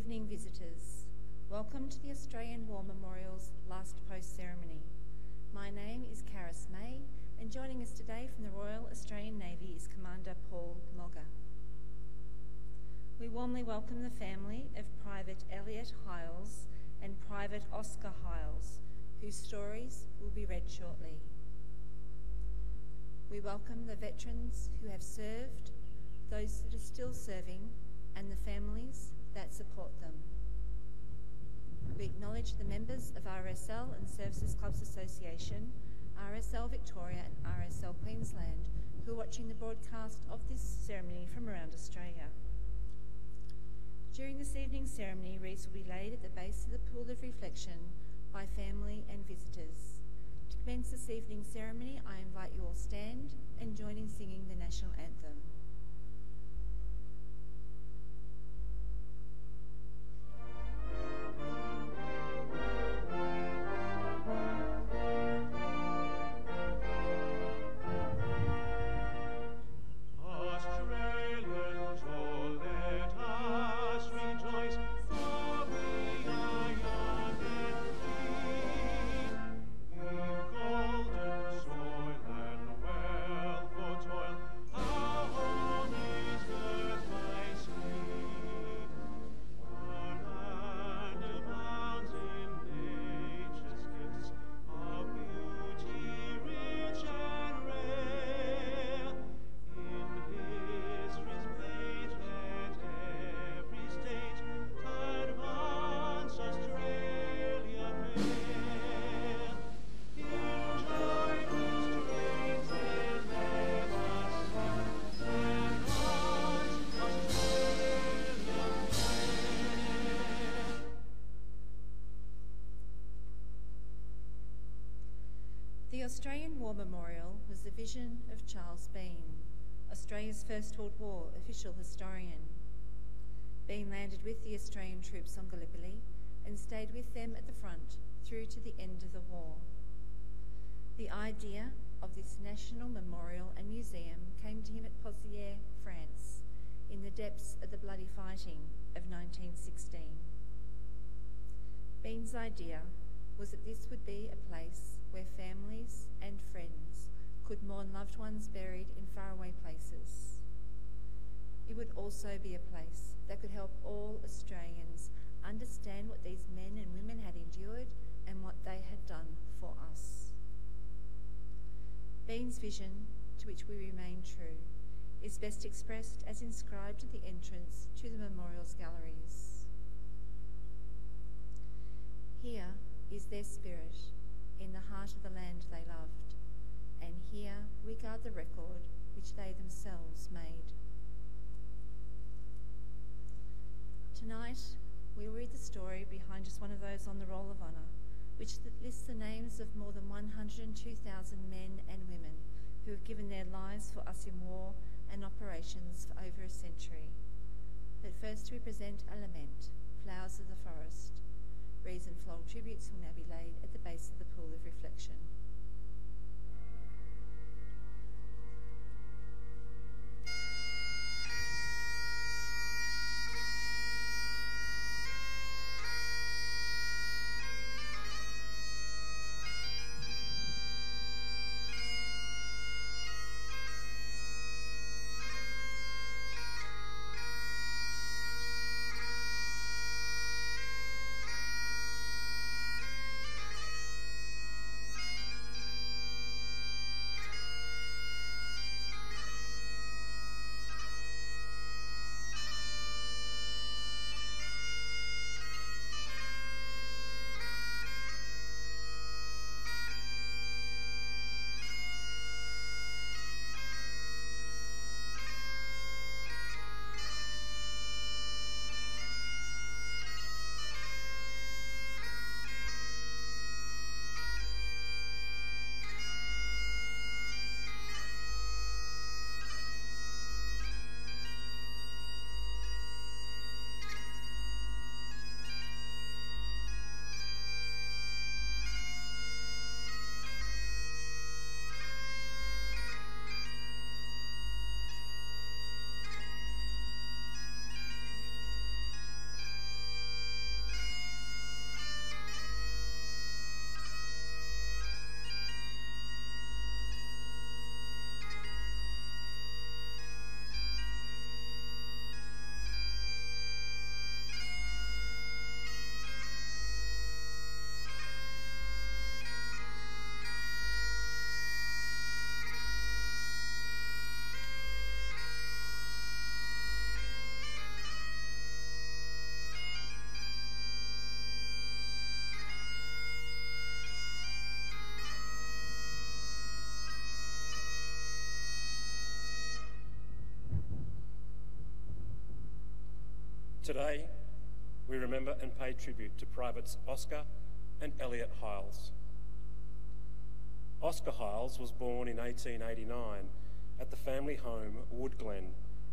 evening, visitors. Welcome to the Australian War Memorial's last post ceremony. My name is Caris May, and joining us today from the Royal Australian Navy is Commander Paul Mogger. We warmly welcome the family of Private Hyles and Private Oscar Hyles, whose stories will be read shortly. We welcome the veterans who have served, those that are still serving, and the families that support them. We acknowledge the members of RSL and Services Clubs Association, RSL Victoria and RSL Queensland, who are watching the broadcast of this ceremony from around Australia. During this evening's ceremony, wreaths will be laid at the base of the Pool of Reflection by family and visitors. To commence this evening's ceremony, I invite you all stand and join in singing the National Anthem. The Australian War Memorial was the vision of Charles Bean, Australia's First World War official historian. Bean landed with the Australian troops on Gallipoli and stayed with them at the front through to the end of the war. The idea of this national memorial and museum came to him at Pozières, France, in the depths of the bloody fighting of 1916. Bean's idea was that this would be a place where families and friends could mourn loved ones buried in faraway places. It would also be a place that could help all Australians understand what these men and women had endured and what they had done for us. Bean's vision, to which we remain true, is best expressed as inscribed at the entrance to the memorial's galleries. Here is their spirit in the heart of the land they loved, and here we guard the record which they themselves made. Tonight, we read the story behind just one of those on the Roll of Honour, which lists the names of more than 102,000 men and women who have given their lives for us in war and operations for over a century. But first we present a lament, Flowers of the Forest. Wreaths and floral tributes will now be laid at the base of the Pool of Reflection. Today, we remember and pay tribute to Privates Oscar and Elliot Hyles. Oscar Hyles was born in 1889 at the family home Wood Glen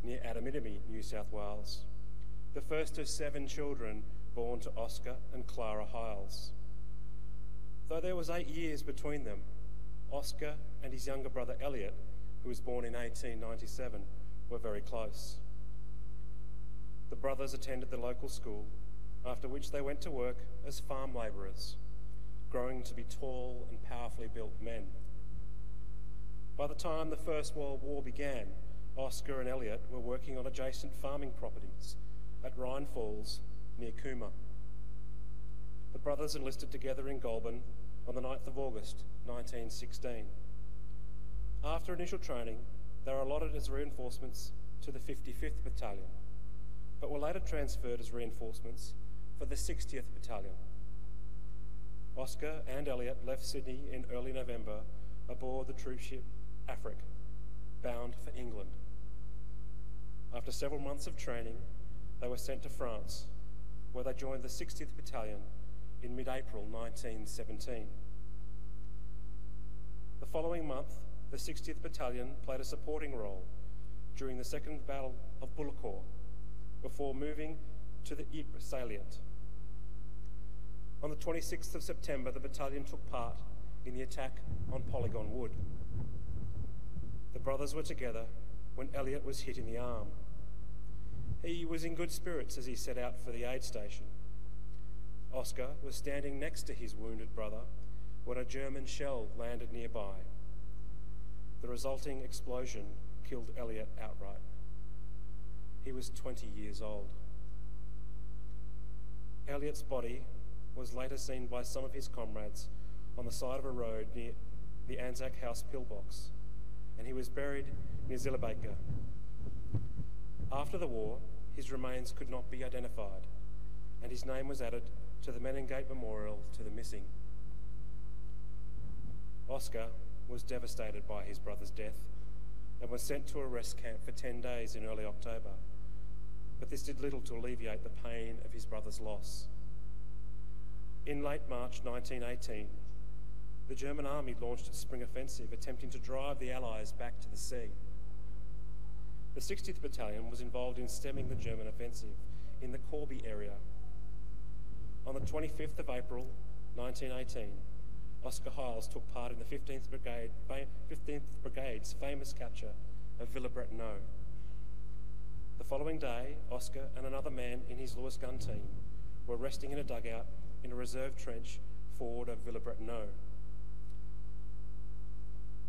near Adamidimi, New South Wales, the first of 7 children born to Oscar and Clara Hyles. Though there was 8 years between them, Oscar and his younger brother Elliot, who was born in 1897, were very close. The brothers attended the local school, after which they went to work as farm labourers, growing to be tall and powerfully built men. By the time the First World War began, Oscar and Elliot were working on adjacent farming properties at Rhine Falls near Cooma. The brothers enlisted together in Goulburn on the 9th of August 1916. After initial training, they were allotted as reinforcements to the 55th Battalion, but were later transferred as reinforcements for the 60th Battalion. Oscar and Elliot left Sydney in early November aboard the troop ship Afric, bound for England. After several months of training, they were sent to France, where they joined the 60th Battalion in mid-April 1917. The following month, the 60th Battalion played a supporting role during the Second Battle of Bullecourt, before moving to the Ypres salient. On the 26th of September, the battalion took part in the attack on Polygon Wood. The brothers were together when Elliot was hit in the arm. He was in good spirits as he set out for the aid station. Oscar was standing next to his wounded brother when a German shell landed nearby. The resulting explosion killed Elliot outright. He was 20 years old. Elliot's body was later seen by some of his comrades on the side of a road near the Anzac House pillbox, and he was buried near Zillebeke. After the war, his remains could not be identified, and his name was added to the Meningate Memorial to the Missing. Oscar was devastated by his brother's death and was sent to a rest camp for 10 days in early October, but this did little to alleviate the pain of his brother's loss. In late March 1918, the German army launched its spring offensive, attempting to drive the Allies back to the sea. The 60th Battalion was involved in stemming the German offensive in the Corby area. On the 25th of April 1918, Oscar Hyles took part in the 15th Brigade's famous capture of Villebretonneau. The following day, Oscar and another man in his Lewis gun team were resting in a dugout in a reserve trench forward of Villebretonneau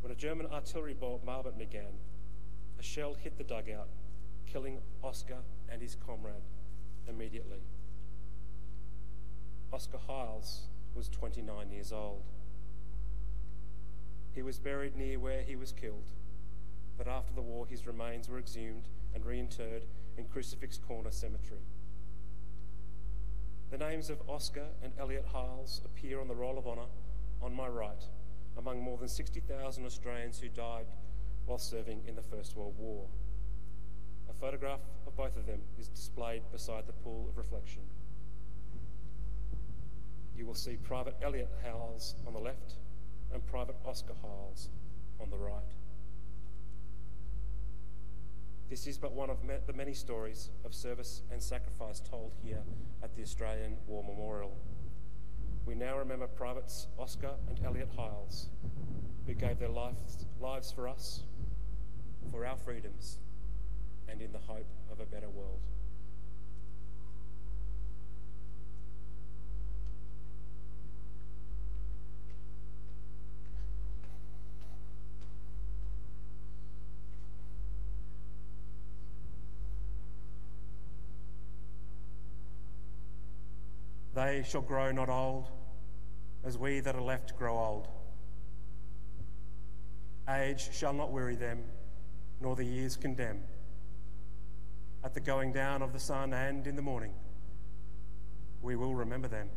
when a German artillery bombardment began. A shell hit the dugout, killing Oscar and his comrade immediately. Oscar Hyles was 29 years old. He was buried near where he was killed, but after the war his remains were exhumed and reinterred in Crucifix Corner Cemetery. The names of Oscar and Elliot Hyles appear on the Roll of Honour on my right, among more than 60,000 Australians who died while serving in the First World War. A photograph of both of them is displayed beside the pool of reflection. You will see Private Elliot Hyles on the left and Private Oscar Hyles on the right. This is but one of the many stories of service and sacrifice told here at the Australian War Memorial. We now remember Privates Oscar and Elliot Hyles, who gave their lives for us, for our freedoms, and in the hope of a better world. They shall grow not old, as we that are left grow old. Age shall not weary them, nor the years condemn. At the going down of the sun and in the morning, we will remember them.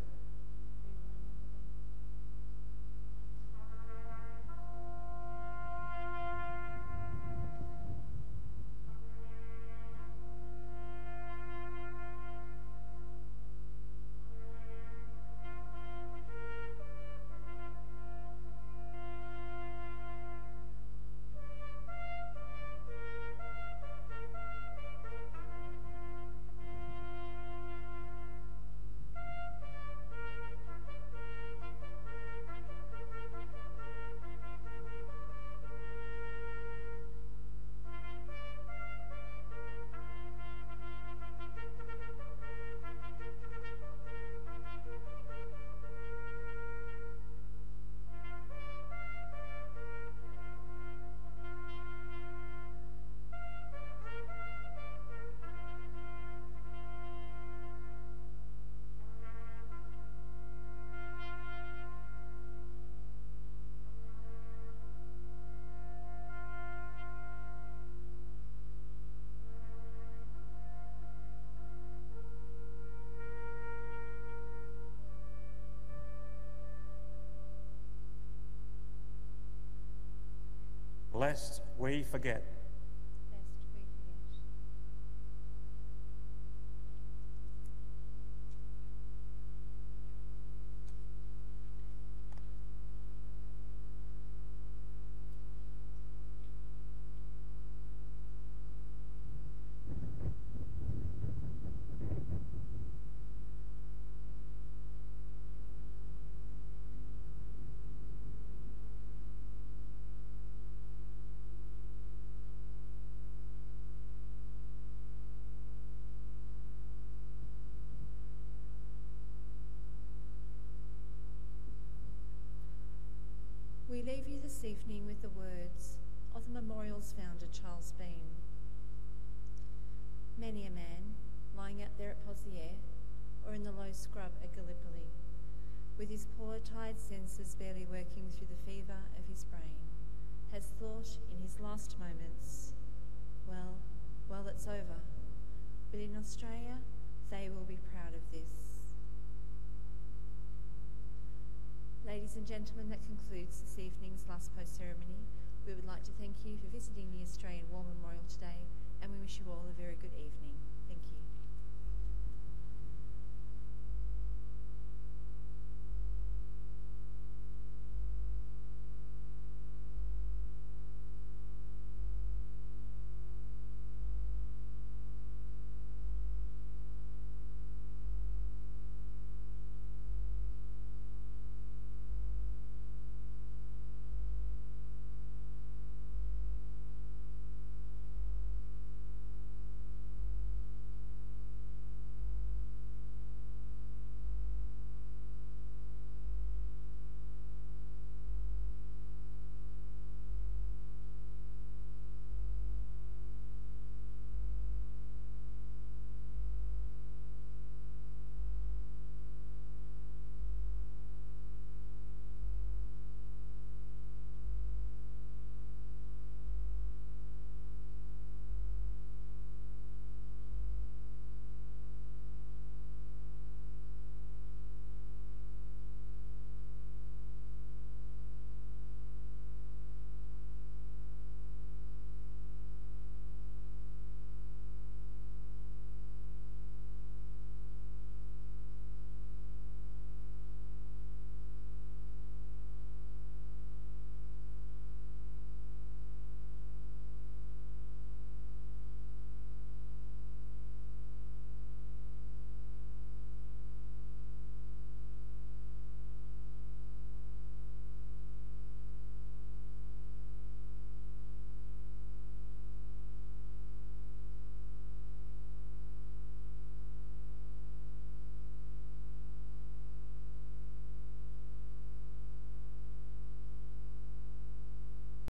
lest we forget. We leave you this evening with the words of the memorial's founder, Charles Bean. Many a man, lying out there at Pozières or in the low scrub at Gallipoli, with his poor tired senses barely working through the fever of his brain, has thought in his last moments, well, it's over, but in Australia they will be proud of this. Ladies and gentlemen, that concludes this evening's last post ceremony. We would like to thank you for visiting the Australian War Memorial today, and we wish you all a very good evening.